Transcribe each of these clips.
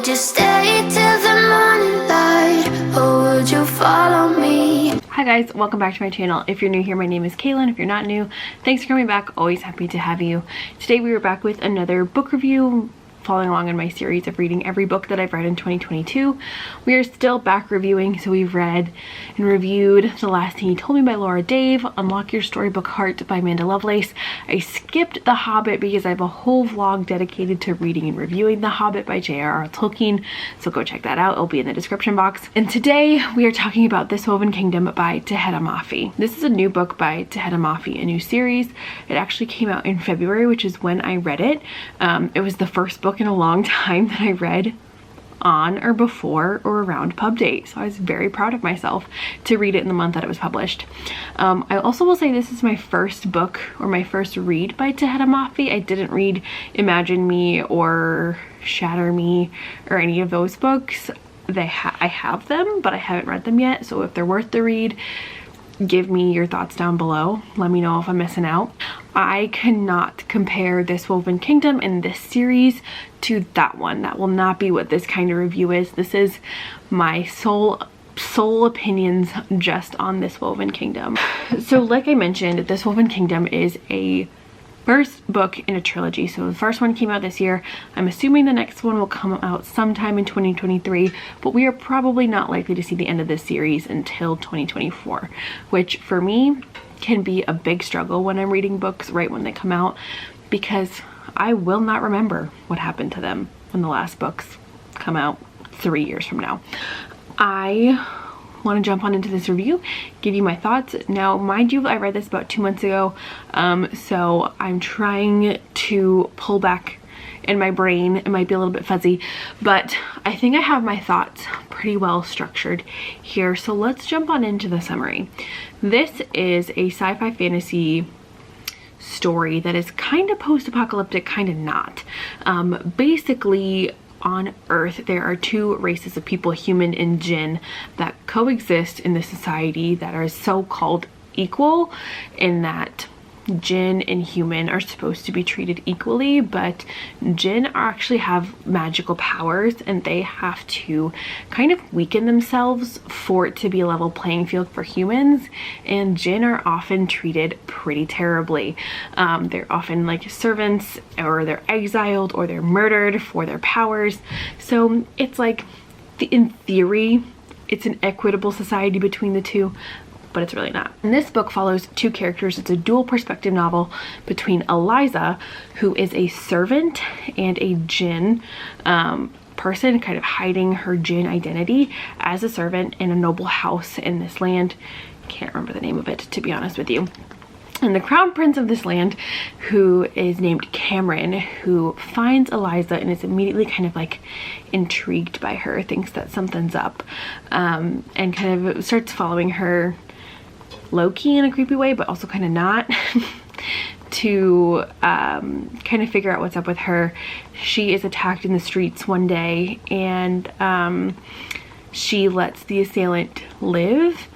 Would you stay till the morning light, or would you follow me? Hi guys, welcome back to my channel. If you're new here, my name is Kayla, and if you're not new, thanks for coming back. Always happy to have you. Today we are back with another book review, following along in my series of reading every book that I've read in 2022. We are still back reviewing, so we've read and reviewed The Last Thing You Told Me by Laura Dave, Unlock Your Storybook Heart by Amanda Lovelace. I skipped The Hobbit because I have a whole vlog dedicated to reading and reviewing The Hobbit by J.R.R. Tolkien, so go check that out. It'll be in the description box. And today we are talking about This Woven Kingdom by TAHEREH MAFI. This is a new book by TAHEREH MAFI, a new series. It actually came out in February, which is when I read it. It was the first book in a long time that I read on or before or around pub date, so I was very proud of myself to read it in the month that it was published. I also will say this is my first book or my first read by TAHEREH MAFI. I didn't read Imagine Me or Shatter Me or any of those books. I have them, but I haven't read them yet, so if they're worth the read, give me your thoughts down below. Let me know if I'm missing out. I cannot compare This Woven Kingdom in this series to that one. That will not be what this kind of review is. This is my sole opinions just on This Woven Kingdom. So like I mentioned, This Woven Kingdom is a first book in a trilogy. So the first one came out this year. I'm assuming the next one will come out sometime in 2023, but we are probably not likely to see the end of this series until 2024, which for me can be a big struggle when I'm reading books right when they come out, because I will not remember what happened to them when the last books come out 3 years from now. I want to jump on into this review, give you my thoughts. Now, mind you, I read this about 2 months ago, so I'm trying to pull back in my brain. It might be a little bit fuzzy, but I think I have my thoughts pretty well structured here. So let's jump on into the summary. This is a sci-fi fantasy story that is kind of post-apocalyptic, kind of not. Basically, on Earth, there are two races of people, human and jinn, that coexist in the society that are so-called equal, in that jinn and human are supposed to be treated equally, but jinn actually have magical powers and they have to kind of weaken themselves for it to be a level playing field for humans, and jinn are often treated pretty terribly. They're often like servants, or they're exiled, or they're murdered for their powers. So it's like, in theory, it's an equitable society between the two, but it's really not. And this book follows two characters. It's a dual perspective novel between Eliza, who is a servant and a jinn person, kind of hiding her jinn identity as a servant in a noble house in this land. Can't remember the name of it, to be honest with you. And the crown prince of this land, who is named Cameron, who finds Eliza and is immediately kind of like intrigued by her, thinks that something's up, and kind of starts following her low-key in a creepy way, but also kind of not, to kind of figure out what's up with her. She is attacked in the streets one day, and she lets the assailant live,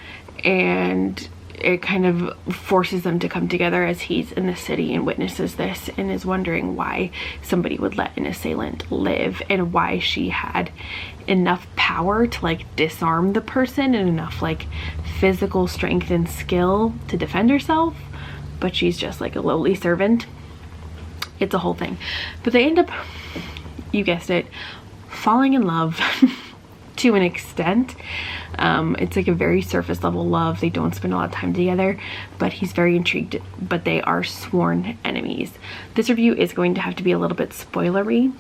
and it kind of forces them to come together as he's in the city and witnesses this and is wondering why somebody would let an assailant live, and why she had enough power to like disarm the person and enough like physical strength and skill to defend herself, but she's just like a lowly servant. It's a whole thing, but they end up, you guessed it, falling in love to an extent. It's like a very surface level love. They don't spend a lot of time together, but he's very intrigued, but they are sworn enemies. This review is going to have to be a little bit spoilery,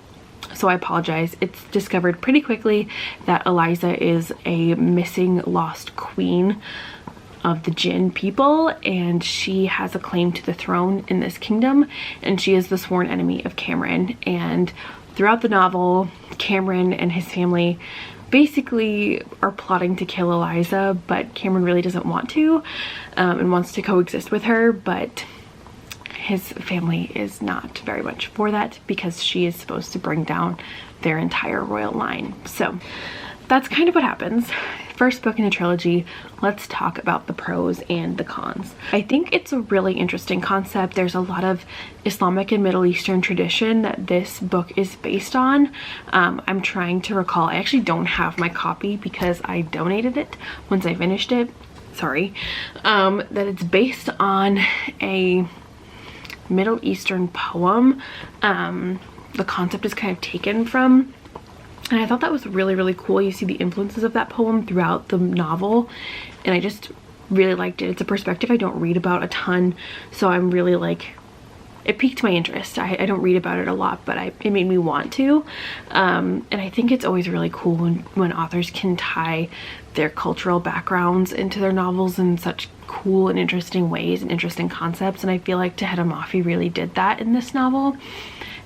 so I apologize. It's discovered pretty quickly that Eliza is a missing, lost queen of the jinn people, and she has a claim to the throne in this kingdom, and she is the sworn enemy of Cameron. And throughout the novel, Cameron and his family basically are plotting to kill Eliza, but Cameron really doesn't want to, and wants to coexist with her, but his family is not very much for that, because she is supposed to bring down their entire royal line. So that's kind of what happens. first book in the trilogy, let's talk about the pros and the cons. I think it's a really interesting concept. There's a lot of Islamic and Middle Eastern tradition that this book is based on. I'm trying to recall. I actually don't have my copy because I donated it once I finished it. Sorry. That it's based on a Middle Eastern poem. The concept is kind of taken from, and I thought that was really, really cool. You see the influences of that poem throughout the novel, and I just really liked it. It's a perspective I don't read about a ton, so I'm really like, it piqued my interest. I don't read about it a lot, but it made me want to. And I think it's always really cool when authors can tie their cultural backgrounds into their novels in such cool and interesting ways and interesting concepts. And I feel like TAHEREH MAFI really did that in this novel.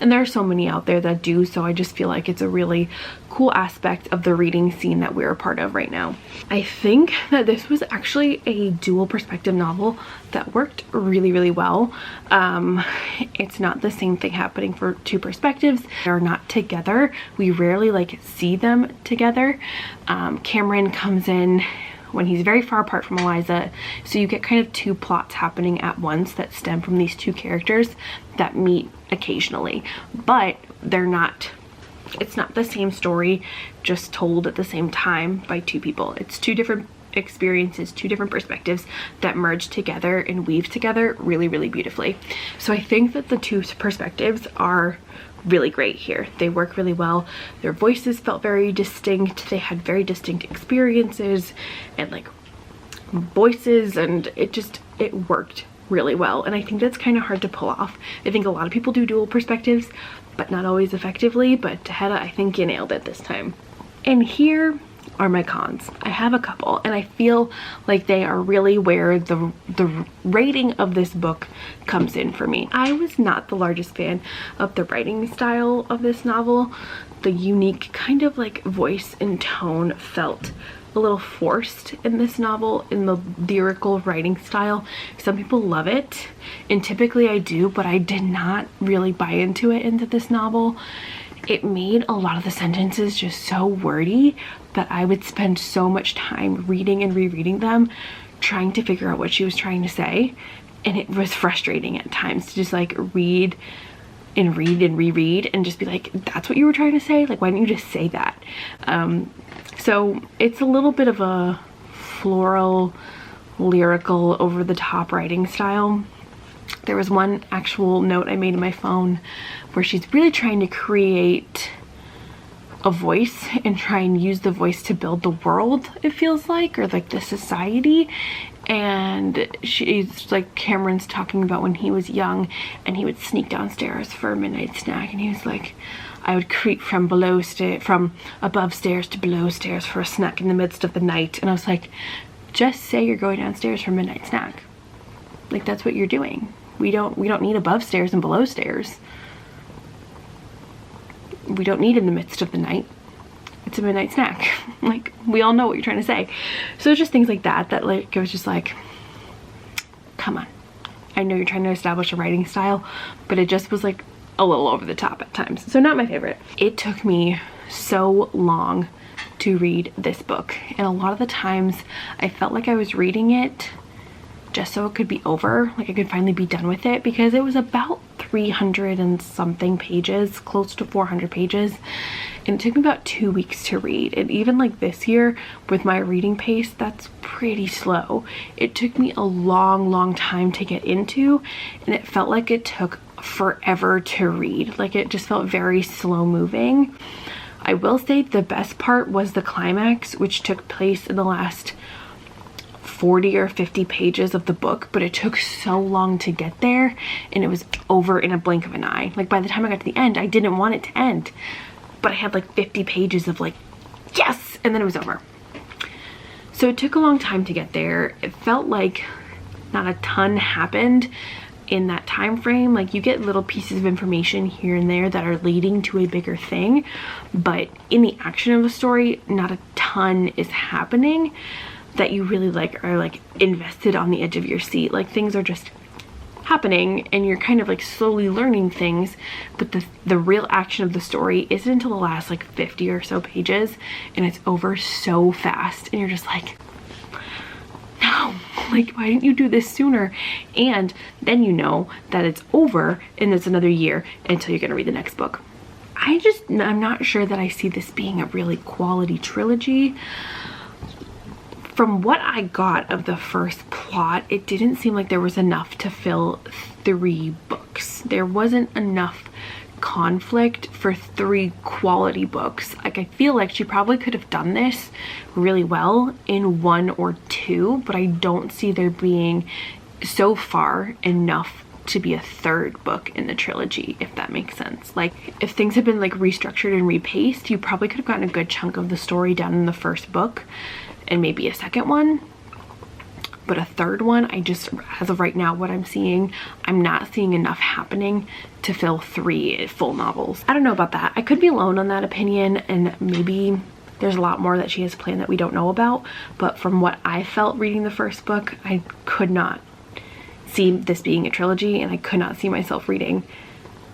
And there are so many out there that do, so I just feel like it's a really cool aspect of the reading scene that we're a part of right now. I think that this was actually a dual perspective novel that worked really, really well. It's not the same thing happening for two perspectives. They're not together. We rarely like see them together. Cameron comes in when he's very far apart from Eliza, so you get kind of two plots happening at once that stem from these two characters that meet occasionally, but it's not the same story just told at the same time by two people. It's two different experiences, two different perspectives that merge together and weave together really, really beautifully. So I think that the two perspectives are really great here. They work really well. Their voices felt very distinct. They had very distinct experiences and like voices, and it worked really well. And I think that's kind of hard to pull off. I think a lot of people do dual perspectives, but not always effectively. But TAHEREH, I think you nailed it this time. And here are my cons. I have a couple, and I feel like they are really where the rating of this book comes in for me. I was not the largest fan of the writing style of this novel. The unique kind of like voice and tone felt a little forced in this novel, in the lyrical writing style. Some people love it, and typically I do, but I did not really buy into this novel. It made a lot of the sentences just so wordy that I would spend so much time reading and rereading them, trying to figure out what she was trying to say. And it was frustrating at times to just like read and read and reread and just be like, that's what you were trying to say? Like, why didn't you just say that? So it's a little bit of a floral, lyrical, over-the-top writing style. There was one actual note I made in my phone where she's really trying to create a voice and try and use the voice to build the world, it feels like, or like the society. And she's like, Cameron's talking about when he was young and he would sneak downstairs for a midnight snack, and he was like, I would creep from above stairs to below stairs for a snack in the midst of the night. And I was like, just say you're going downstairs for a midnight snack. Like, that's what you're doing. We don't need above stairs and below stairs. We don't need in the midst of the night. It's a midnight snack. Like, we all know what you're trying to say. So it's just things like that like, it was just like, come on. I know you're trying to establish a writing style, but it just was like a little over the top at times. So not my favorite. It took me so long to read this book, and a lot of the times I felt like I was reading it just so it could be over, like I could finally be done with it, because it was about 300 and something pages, close to 400 pages, and it took me about 2 weeks to read. And even like this year with my reading pace, that's pretty slow. It took me a long time to get into, and it felt like it took forever to read. Like, it just felt very slow moving. I will say the best part was the climax, which took place in the last 40 or 50 pages of the book, but it took so long to get there, and it was over in a blink of an eye. Like, by the time I got to the end, I didn't want it to end, but I had like 50 pages of like, yes, and then it was over. So it took a long time to get there. It felt like not a ton happened in that time frame. Like, you get little pieces of information here and there that are leading to a bigger thing, but in the action of the story, not a ton is happening that you really like are like invested on the edge of your seat. Like, things are just happening, and you're kind of like slowly learning things, but the real action of the story isn't until the last like 50 or so pages, and it's over so fast, and you're just like, no, like, why didn't you do this sooner? And then you know that it's over and it's another year until you're gonna read the next book. I'm not sure that I see this being a really quality trilogy. From what I got of the first plot, it didn't seem like there was enough to fill 3 books. There wasn't enough conflict for 3 quality books. Like, I feel like she probably could have done this really well in 1 or 2, but I don't see there being so far enough to be a 3rd book in the trilogy, if that makes sense. Like, if things had been like restructured and repaced, you probably could have gotten a good chunk of the story done in the first book and maybe a second one. But a 3rd one, I just, as of right now, what I'm seeing, I'm not seeing enough happening to fill 3 full novels. I don't know about that. I could be alone on that opinion, and maybe there's a lot more that she has planned that we don't know about, but from what I felt reading the first book, I could not see this being a trilogy, and I could not see myself reading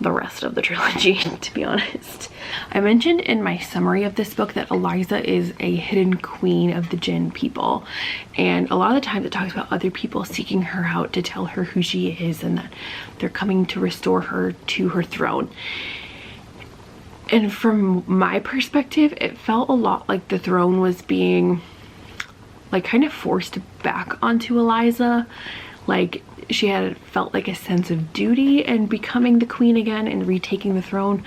the rest of the trilogy, to be honest. I mentioned in my summary of this book that Eliza is a hidden queen of the Jinn people, and a lot of the times it talks about other people seeking her out to tell her who she is and that they're coming to restore her to her throne. And from my perspective, it felt a lot like the throne was being like kind of forced back onto Eliza. Like, she had felt like a sense of duty and becoming the queen again and retaking the throne,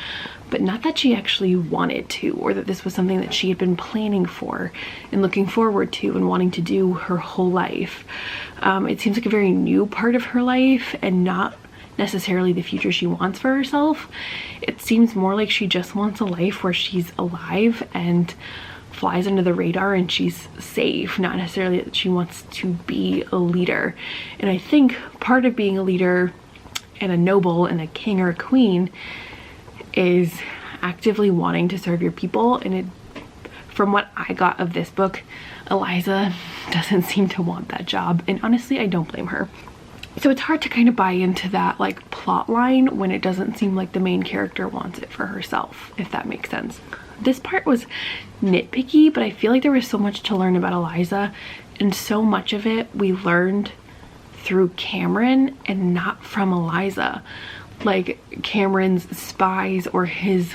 but not that she actually wanted to, or that this was something that she had been planning for and looking forward to and wanting to do her whole life. It seems like a very new part of her life and not necessarily the future she wants for herself. It seems more like she just wants a life where she's alive and flies under the radar and she's safe, not necessarily that she wants to be a leader. And I think part of being a leader and a noble and a king or a queen is actively wanting to serve your people, and it, from what I got of this book, Eliza doesn't seem to want that job, and honestly I don't blame her. So it's hard to kind of buy into that like plot line when it doesn't seem like the main character wants it for herself, if that makes sense. This part was nitpicky, but I feel like there was so much to learn about Eliza, and so much of it we learned through Cameron and not from Eliza. Like, Cameron's spies or his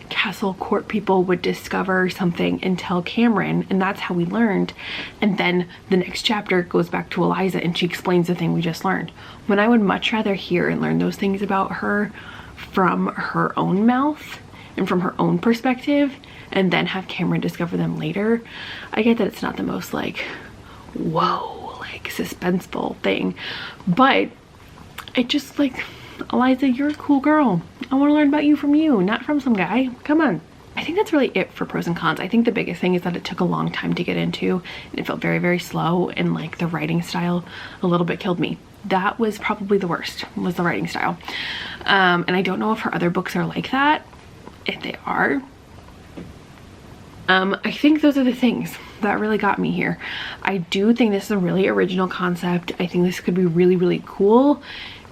castle court people would discover something and tell Cameron, and that's how we learned. And then the next chapter goes back to Eliza and she explains the thing we just learned. When I would much rather hear and learn those things about her from her own mouth and from her own perspective, and then have Cameron discover them later. I get that it's not the most like, whoa, like suspenseful thing, but it just like, Eliza, you're a cool girl. I want to learn about you from you, not from some guy. Come on. I think that's really it for pros and cons. I think the biggest thing is that it took a long time to get into, and it felt very, very slow, and like the writing style a little bit killed me. That was probably the worst, was the writing style. And I don't know if her other books are like that. If they are, I think those are the things that really got me here. I do think this is a really original concept. I think this could be really, really cool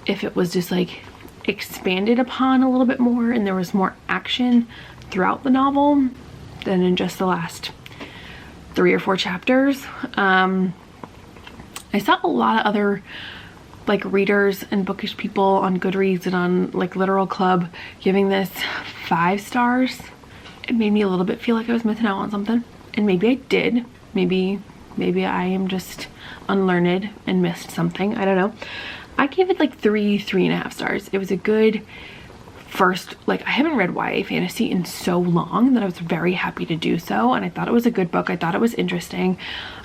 if it was just like expanded upon a little bit more and there was more action throughout the novel than in just the last 3 or 4 chapters. I saw a lot of other like readers and bookish people on Goodreads and on like Literal Club giving this 5 stars. It made me a little bit feel like I was missing out on something, and maybe I did. Maybe I am just unlearned and missed something. I don't know. I gave it like 3.5 stars. It was a good first, like, I haven't read YA fantasy in so long that I was very happy to do so, and I thought it was a good book. I thought it was interesting.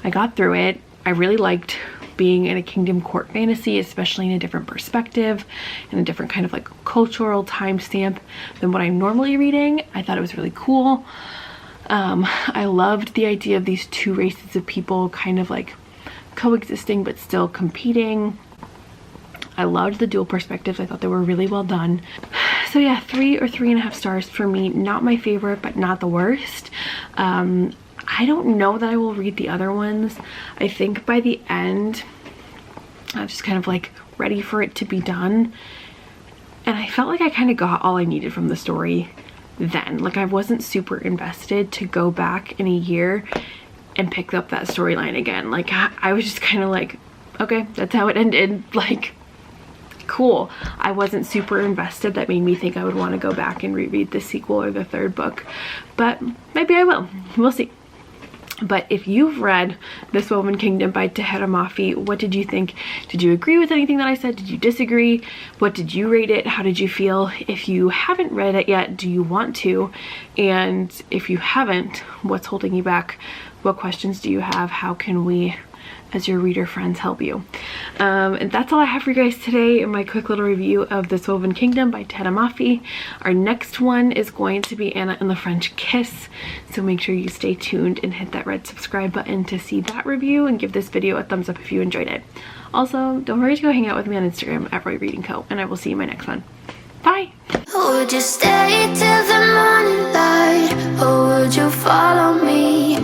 I got through it. I really liked being in a kingdom court fantasy, especially in a different perspective and a different kind of like cultural timestamp than what I'm normally reading. I thought it was really cool. I loved the idea of these 2 races of people kind of like coexisting but still competing. I loved the dual perspectives. I thought they were really well done. So yeah, 3 or 3.5 stars for me. Not my favorite, but not the worst. I don't know that I will read the other ones. I think by the end, I just kind of like ready for it to be done. And I felt like I kind of got all I needed from the story then. Like, I wasn't super invested to go back in a year and pick up that storyline again. Like, I was just kind of like, okay, that's how it ended. Like, cool. I wasn't super invested. That made me think I would want to go back and reread the sequel or the third book, but maybe I will. We'll see. But if you've read This Woven Kingdom by Tahereh MAFI, what did you think? Did you agree with anything that I said? Did you disagree? What did you rate it? How did you feel? If you haven't read it yet, do you want to? And if you haven't, what's holding you back? What questions do you have? How can we, as your reader friends, help you? And that's all I have for you guys today in my quick little review of This Woven Kingdom by Tahereh MAFI. Our next one is going to be Anna and the French Kiss, so make sure you stay tuned and hit that red subscribe button to see that review, and give this video a thumbs up if you enjoyed it. Also, don't forget to go hang out with me on Instagram at @RoyReadingCo, and I will see you in my next one. Bye! Would you stay till the morning light, or would you follow me?